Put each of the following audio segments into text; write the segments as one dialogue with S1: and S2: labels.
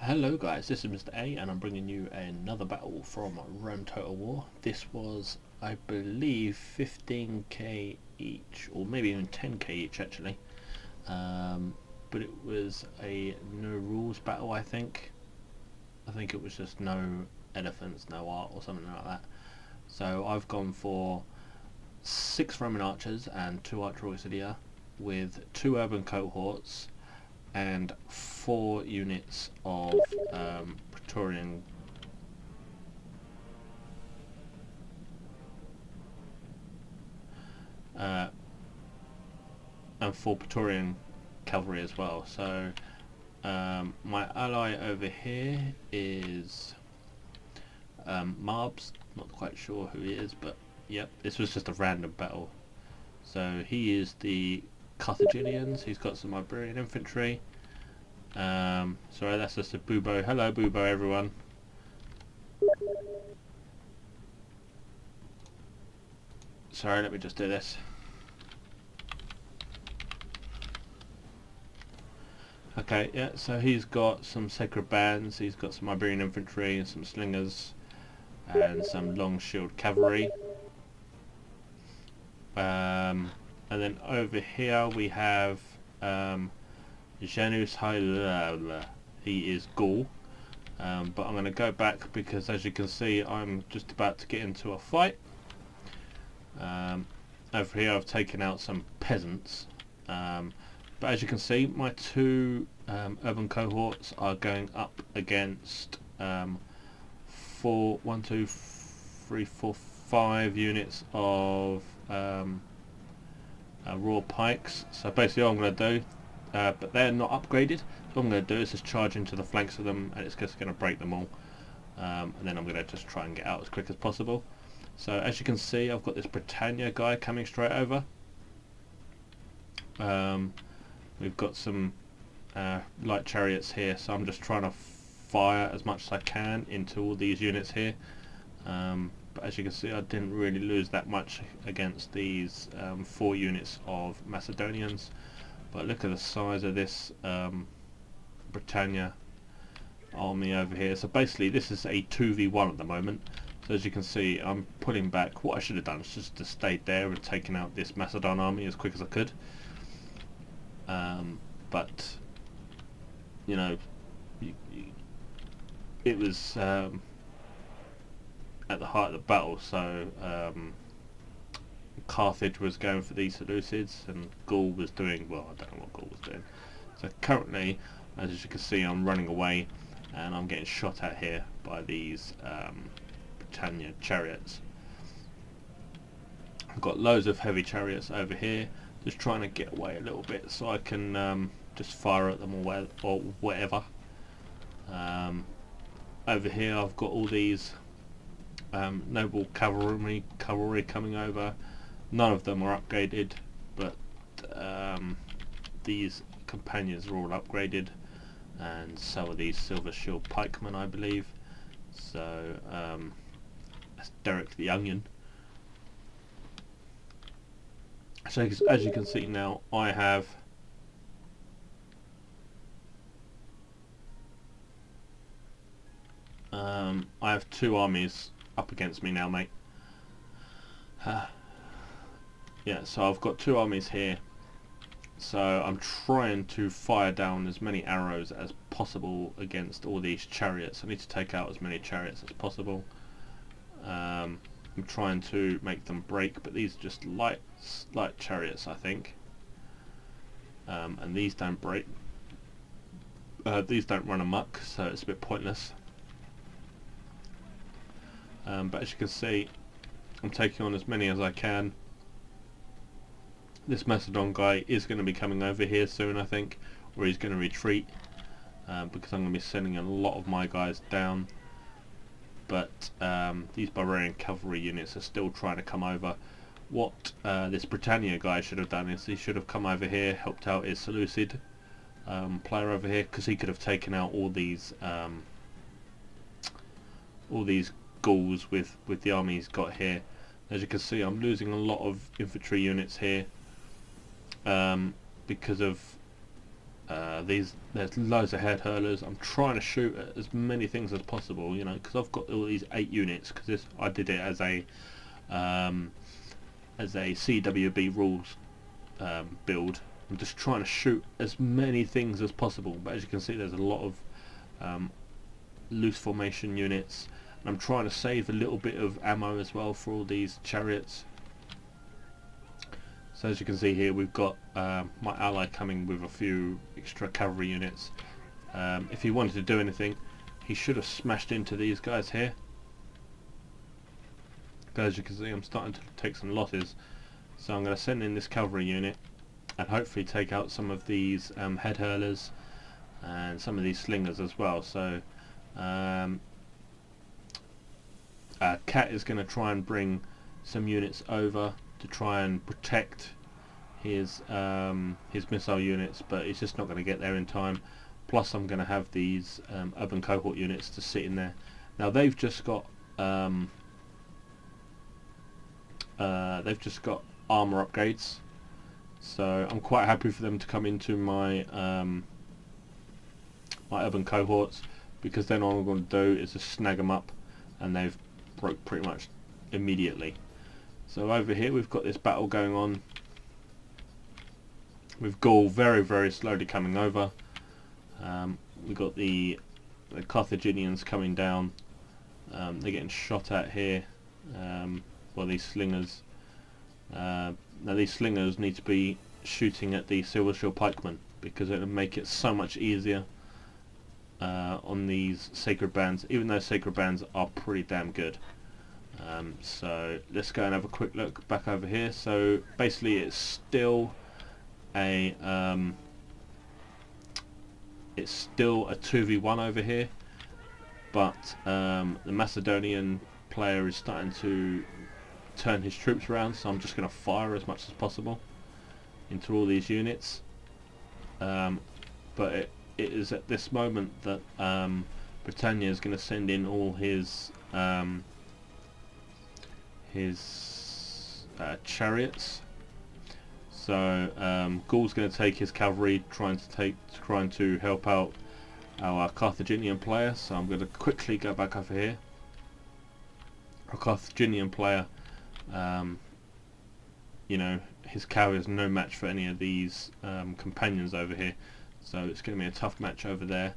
S1: Hello guys, this is Mr. A and I'm bringing you another battle from Rome Total War. This was, I believe, 15k each, or maybe even 10k each actually. But it was a no rules battle, I think. I think it was just no elephants, no art or something like that. So I've gone for 6 Roman archers and 2 archer auxilia with 2 urban cohorts and 4 units of Praetorian and 4 Praetorian cavalry as well. So my ally over here is Marbs, not quite sure who he is, but yep, this was just a random battle. So he is the Carthaginians, he's got some Iberian infantry. Sorry, that's just a Bubo. Hello Bubo everyone. Sorry, let me just do this. Okay, yeah, so he's got some sacred bands, he's got some Iberian infantry and some slingers and some long shield cavalry. And then over here we have Janus Hailala. He is Gaul, but I'm going to go back because, as you can see, I'm just about to get into a fight. Over here I've taken out some peasants, but as you can see, my 2 urban cohorts are going up against 5 units of raw pikes. So basically all I'm going to do, but they're not upgraded, so what I'm going to do is just charge into the flanks of them and it's just going to break them all, and then I'm going to just try and get out as quick as possible. So as you can see, I've got this Britannia guy coming straight over. We've got some light chariots here, so I'm just trying to fire as much as I can into all these units here. But as you can see, I didn't really lose that much against these 4 units of Macedonians. But look at the size of this Britannia army over here. So basically this is a 2v1 at the moment. So as you can see, I'm pulling back. What I should have done is just to stay there and taken out this Macedon army as quick as I could. But you know, it was at the heart of the battle, so Carthage was going for these Seleucids and Gaul was doing, well, I don't know what Gaul was doing. So currently, as you can see, I'm running away and I'm getting shot at here by these Britannia chariots. I've got loads of heavy chariots over here, just trying to get away a little bit so I can just fire at them or whatever. Over here I've got all these noble cavalry coming over. None of them are upgraded, but these companions are all upgraded, and so are these silver shield pikemen, I believe. So that's Derek the Onion. So as you can see now, I have I have 2 armies up against me now, mate. Yeah, so I've got 2 armies here. So I'm trying to fire down as many arrows as possible against all these chariots. I need to take out as many chariots as possible. I'm trying to make them break, but these are just light chariots, I think. And these don't break. These don't run amok, so it's a bit pointless. But as you can see, I'm taking on as many as I can. This Macedon guy is going to be coming over here soon, I think, or he's going to retreat, because I'm going to be sending a lot of my guys down. But these Barbarian cavalry units are still trying to come over. What this Britannia guy should have done is he should have come over here, helped out his Seleucid player over here, because he could have taken out all these Gauls with the army he's got here. As you can see, I'm losing a lot of infantry units here because of there's loads of head hurlers. I'm trying to shoot at as many things as possible, you know, because I've got all these 8 units, because I did it as a CWB rules build. I'm just trying to shoot as many things as possible, but as you can see, there's a lot of loose formation units, and I'm trying to save a little bit of ammo as well for all these chariots. So as you can see here, we've got my ally coming with a few extra cavalry units. If he wanted to do anything, he should have smashed into these guys here. As you can see, I'm starting to take some losses, so I'm going to send in this cavalry unit and hopefully take out some of these head hurlers and some of these slingers as well. So Cat is going to try and bring some units over to try and protect his missile units, but he's just not going to get there in time. Plus I'm going to have these urban cohort units to sit in there. Now they've just got armor upgrades, so I'm quite happy for them to come into my my urban cohorts, because then all I'm going to do is just snag them up, and they've broke pretty much immediately. So over here we've got this battle going on with Gaul very, very slowly coming over. We've got the Carthaginians coming down. They're getting shot at here. Well, these slingers. Now these slingers need to be shooting at the Silver Shield pikemen, because it'll make it so much easier on these sacred bands, even though sacred bands are pretty damn good. So let's go and have a quick look back over here. So basically it's still a 2v1 over here, but the Macedonian player is starting to turn his troops around, so I'm just going to fire as much as possible into all these units. But it is at this moment that Britannia is going to send in all his chariots. So Gaul's going to take his cavalry, trying to help out our Carthaginian player. So I'm going to quickly go back over here. Our Carthaginian player, you know, his cavalry is no match for any of these companions over here, so it's going to be a tough match over there.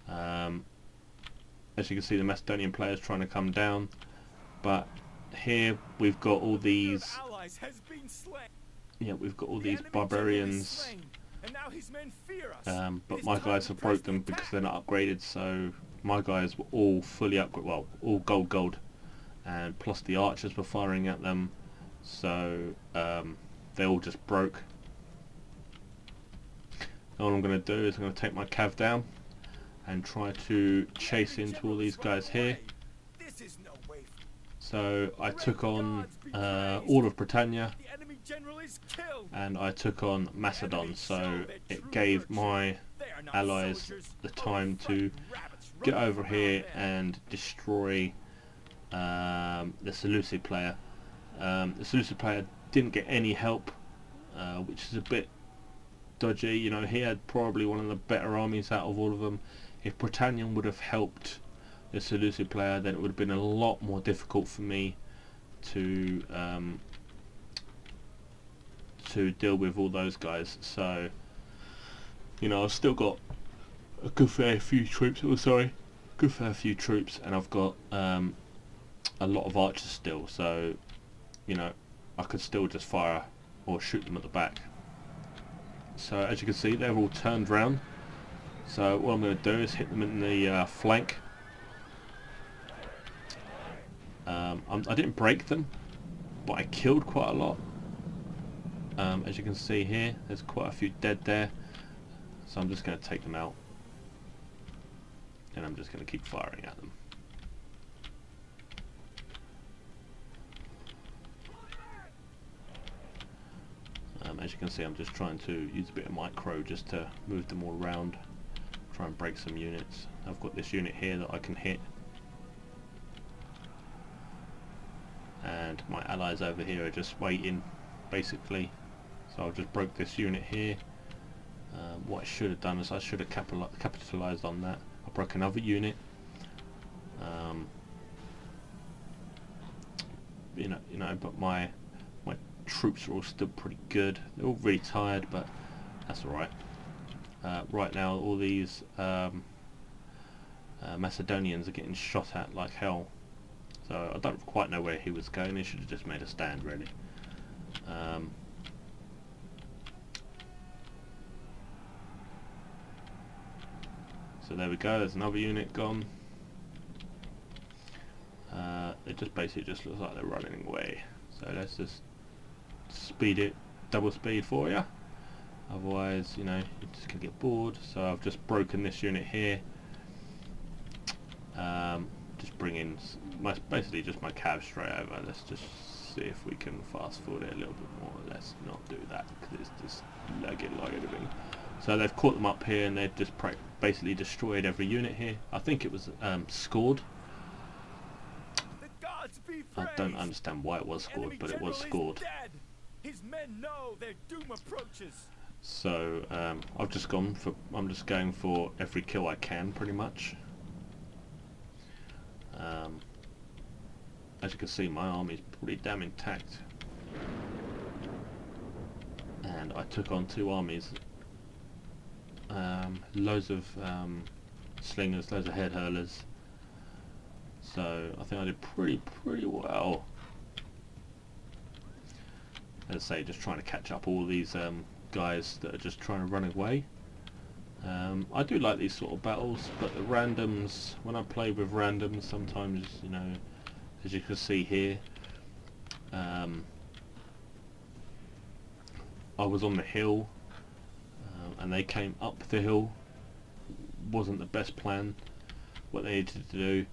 S1: As you can see, the Macedonian player is trying to come down, but here we've got all these. Yeah, we've got all these barbarians, but my guys have broke them because they're not upgraded. So my guys were all fully upgraded, well, all gold, and plus the archers were firing at them, so they all just broke. All I'm going to do is I'm going to take my cav down and try to chase into all these guys here. So I took on all of Britannia, and I took on Macedon, so it gave my allies the time to get over here and destroy the Seleucid player. The Seleucid player didn't get any help, which is a bit dodgy. You know, he had probably one of the better armies out of all of them. If Britannia would have helped the Seleucid player, then it would have been a lot more difficult for me to deal with all those guys. So, you know, I've still got a good fair few troops. And I've got a lot of archers still. So, you know, I could still just fire or shoot them at the back. So as you can see, they're all turned round. So what I'm going to do is hit them in the flank. I didn't break them, but I killed quite a lot. As you can see here, there's quite a few dead there. So I'm just going to take them out, and I'm just going to keep firing at them. As you can see, I'm just trying to use a bit of micro just to move them all around, try and break some units. I've got this unit here that I can hit, and and my allies over here are just waiting basically. So I've just broke this unit here. What I should have done is I should have capitalised on that. I broke another unit. You know, but my troops are all still pretty good. They're all really tired, but that's alright. Right now, all these Macedonians are getting shot at like hell. So I don't quite know where he was going. He should have just made a stand, really. So there we go. There's another unit gone. It just basically just looks like they're running away. So let's just speed it, double speed for you. Otherwise, you know, you're just gonna get bored. So I've just broken this unit here. Just bring in basically just my cav straight over. Let's just see if we can fast forward it a little bit more. Let's not do that because it's just lagging like anything. So they've caught them up here and they've just basically destroyed every unit here. I think it was scored. I don't understand why it was scored, but it was scored.
S2: His men know their doom approaches.
S1: So I'm just going for every kill I can, pretty much. As you can see, my army is pretty damn intact, and I took on 2 armies. Loads of slingers, loads of head hurlers. So I think I did pretty well. As I say, just trying to catch up all these guys that are just trying to run away. I do like these sort of battles, but the randoms, when I play with randoms, sometimes, you know, as you can see here, I was on the hill and they came up the hill. Wasn't the best plan. What they needed to do,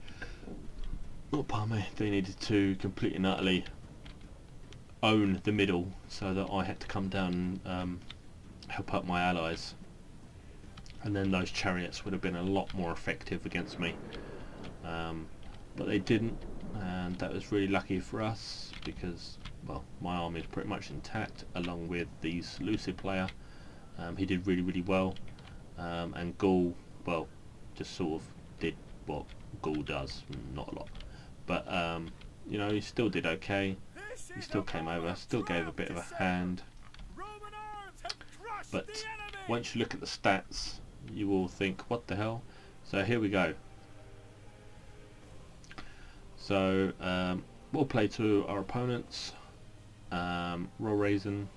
S1: oh pardon me, they needed to completely and utterly own the middle, so that I had to come down and help out my allies, and then those chariots would have been a lot more effective against me, but they didn't, and that was really lucky for us because, well, my army is pretty much intact along with the Seleucid player. He did really well, and Gaul, well, just sort of did what Gaul does, not a lot, but you know, he still did okay. He still came over, still gave a bit of a hand, but once you look at the stats you will think, what the hell? So here we go. So we'll play to our opponents, Raw Raisin,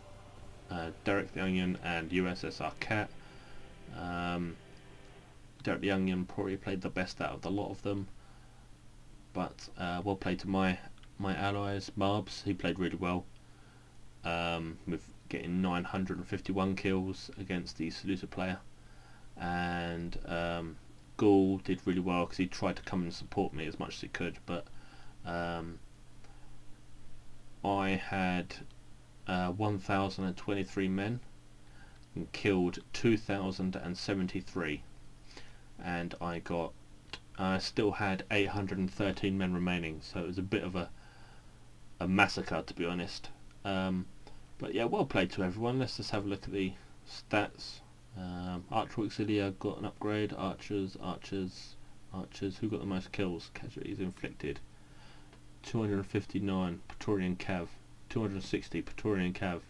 S1: Derek the Onion and USSR Cat. Derek the Onion probably played the best out of the lot of them, but we'll play to my allies. Marbs, he played really well, with getting 951 kills against the Seleucid player, and Gaul did really well because he tried to come and support me as much as he could, but I had 1,023 men and killed 2,073, and I still had 813 men remaining, so it was a bit of a massacre, to be honest. But yeah, well played to everyone. Let's just have a look at the stats. Archer Auxilia got an upgrade. Archers. Who got the most kills? Casualties inflicted. 259 Praetorian Cav. 260 Praetorian Cav.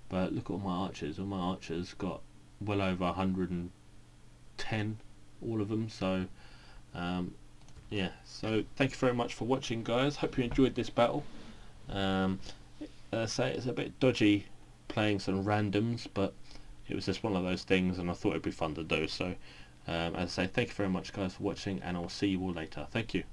S1: But look at all my archers. All my archers got well over 110, all of them. So yeah, so thank you very much for watching, guys. Hope you enjoyed this battle. As I say, it's a bit dodgy playing some randoms, but it was just one of those things and I thought it'd be fun to do. So as I say, thank you very much, guys, for watching, and I'll see you all later. Thank you.